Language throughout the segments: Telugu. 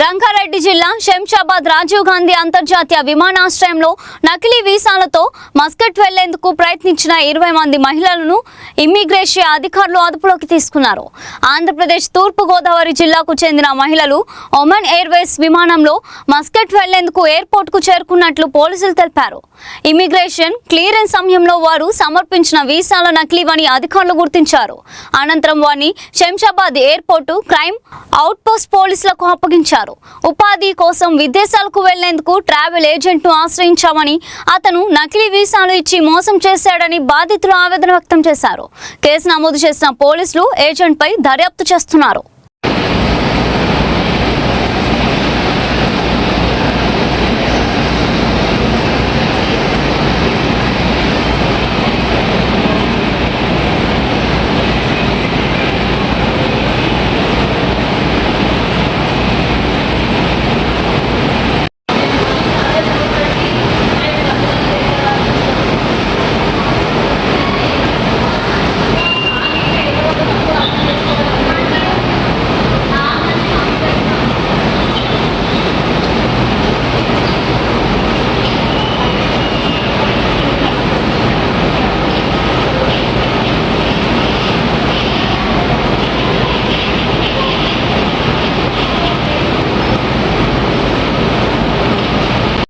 రంగారెడ్డి జిల్లా శంషాబాద్ రాజీవ్ గాంధీ అంతర్జాతీయ విమానాశ్రయంలో నకిలీ వీసాలతో మస్కట్ వెళ్లేందుకు ప్రయత్నించిన 20 మంది మహిళలను ఇమ్మిగ్రేషన్ అధికారులు అదుపులోకి తీసుకున్నారు. ఆంధ్రప్రదేశ్ తూర్పు గోదావరి జిల్లాకు చెందిన మహిళలు ఒమన్ ఎయిర్వేస్ విమానంలో మస్కట్ వెళ్లేందుకు ఎయిర్పోర్ట్ కు చేరుకున్నట్లు పోలీసులు తెలిపారు. ఇమ్మిగ్రేషన్ క్లియరెన్స్ సమయంలో వారు సమర్పించిన వీసాల నకిలీవని అధికారులు గుర్తించారు. అనంతరం వారిని Shamshabad airport crime out post పోలీసులకు అప్పగించారు. ఉపాధి కోసం విదేశాలకు వెళ్లేందుకు ట్రావెల్ ఏజెంట్ను ఆశ్రయించామని, అతను నకిలీ వీసాలు ఇచ్చి మోసం చేశాడని బాధితులు ఆవేదన వ్యక్తం చేశారు. కేసు నమోదు చేసిన పోలీసులు ఏజెంట్పై దర్యాప్తు చేస్తున్నారు.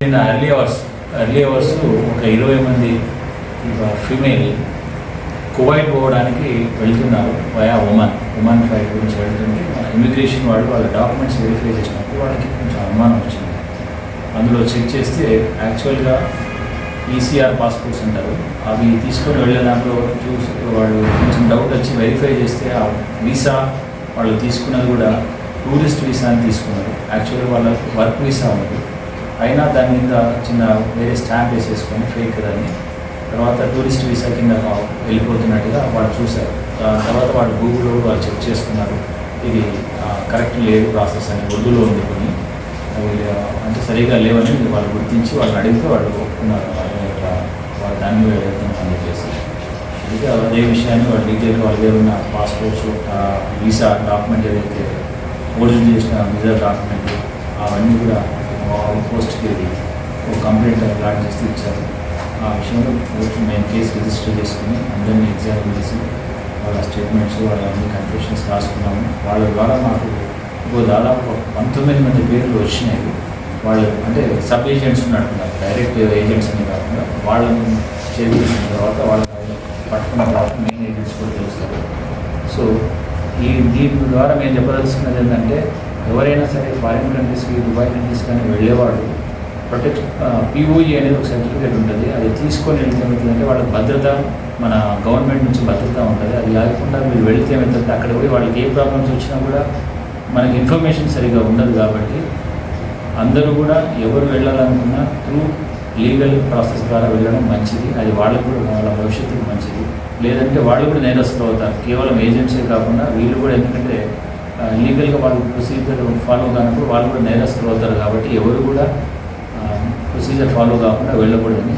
నిన్న ఎర్లీ అవర్స్ ఒక 20 మంది ఫీమేల్ కువైట్ పోవడానికి వెళ్తున్నారు. వయా ఉమాన్ ఫ్లైట్ గురించి వెళ్తుంటే ఇమిగ్రేషన్ వాళ్ళ డాక్యుమెంట్స్ వెరిఫై చేసినప్పుడు వాళ్ళకి కొంచెం అనుమానం వచ్చింది. అందులో చెక్ చేస్తే యాక్చువల్గా ఈసీఆర్ పాస్పోర్ట్స్ అంటారు, అవి తీసుకొని వెళ్ళే దాంట్లో చూసి వాళ్ళు కొంచెం డౌట్ వచ్చి వెరిఫై చేస్తే ఆ వీసా వాళ్ళు తీసుకున్నది కూడా టూరిస్ట్ వీసా అని తీసుకున్నారు. యాక్చువల్గా వాళ్ళ వర్క్ వీసా ఉంది, అయినా దాని మీద చిన్న వేరే స్టాంప్ వేసేసుకొని ఫేక్ అని తర్వాత టూరిస్ట్ వీసా కింద వెళ్ళిపోతున్నట్టుగా వాళ్ళు చూశారు. తర్వాత వాళ్ళు గూగుల్లో వాళ్ళు చెక్ చేసుకున్నారు, ఇది కరెక్ట్ లేదు ప్రాసెస్ అని ఉర్దూలో ఉంది కొన్ని, అంటే సరిగా లేవని వాళ్ళు గుర్తించి వాళ్ళని అడిగితే వాళ్ళు ఒప్పుకున్నారు. వాళ్ళు దాని మీద వెళ్తున్నామని చెప్పేసి అయితే అదే విషయాన్ని వాళ్ళు డీటెయిల్గా వాళ్ళ దగ్గర ఉన్న పాస్పోర్ట్స్, వీసా డాక్యుమెంట్ ఏదైతే ఒరిజినల్ చేసిన వీసా డాక్యుమెంట్ అవన్నీ కూడా అవుట్ పోస్ట్కి ఒక కంప్లైంట్ లాడ్ చేసి ఇచ్చారు. ఆ విషయంలో మేము కేసు రిజిస్టర్ చేసుకుని అందరినీ ఎగ్జామిన్ చేసి వాళ్ళ స్టేట్మెంట్స్ వాళ్ళ అన్ని కన్ఫెషన్స్ రాసుకున్నాము. వాళ్ళ ద్వారా మాకు దాదాపు 19 మంది పేర్లు వచ్చినాయి. వాళ్ళు అంటే సబ్ ఏజెంట్స్ ఉన్నట్టున్నారు, డైరెక్ట్ ఏజెంట్స్ అని కాకుండా వాళ్ళని చేసిన తర్వాత వాళ్ళని పట్టుకున్న తర్వాత మెయిన్ ఏజెంట్స్ కూడా తెలుస్తారు. సో దీని ద్వారా మేము చెప్పదలుచుకున్నది ఏంటంటే, ఎవరైనా సరే ఫారిన్ కంట్రీస్కి, దుబాయ్ కంట్రీస్ కానీ వెళ్ళేవాడు పిఓఈ అనేది ఒక సర్టిఫికేట్ ఉంటుంది, అది తీసుకొని వెళ్తే ఏమవుతుందంటే వాళ్ళకి భద్రత, మన గవర్నమెంట్ నుంచి భద్రత ఉంటుంది. అది లేకుండా మీరు వెళితే ఏమవుతుంది, అక్కడ పోయి వాళ్ళకి ఏ ప్రాబ్లమ్స్ వచ్చినా కూడా మనకి ఇన్ఫర్మేషన్ సరిగా ఉండదు. కాబట్టి అందరూ కూడా ఎవరు వెళ్ళాలనుకున్నా త్రూ లీగల్ ప్రాసెస్ ద్వారా వెళ్ళడం మంచిది. అది వాళ్ళకు కూడా వాళ్ళ భవిష్యత్తుకు మంచిది. లేదంటే వాళ్ళు కూడా నేరస్తులు అవుతారు. కేవలం ఏజెన్సీ కాకుండా వీళ్ళు కూడా, ఎందుకంటే లీగల్గా వాళ్ళు ప్రొసీజర్ ఫాలో కానప్పుడు వాళ్ళు కూడా నేరస్తులు అవుతారు. కాబట్టి ఎవరు కూడా ప్రొసీజర్ ఫాలో కాకుండా వెళ్ళకూడదని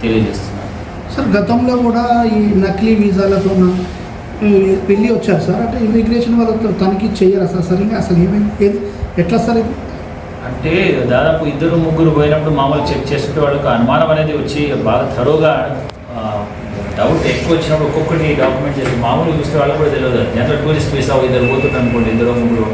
తెలియజేస్తున్నారు. సార్, గతంలో కూడా ఈ నకిలీ వీసాలతో వెళ్ళి వచ్చారు సార్, అంటే ఇమిగ్రేషన్ వాళ్ళతో తనిఖీ చేయరా సార్ సరిగ్గా? అసలు ఏమైంది, ఎట్లా సార్ ఇది? అంటే దాదాపు 2-3 పోయినప్పుడు మామూలు చెక్ చేసుకుంటే వాళ్ళకి అనుమానం అనేది వచ్చి బాగా థరోగా డౌట్ ఎక్కువ వచ్చినప్పుడు ఒక్కొక్కటి డాక్యుమెంట్ చేసి మామూలుగా చూస్తే వాళ్ళకి కూడా తెలియదు. జనరల్ టూరిస్ట్ వీసా ఇద్దరు పోతుంది అనుకోండి, 2-3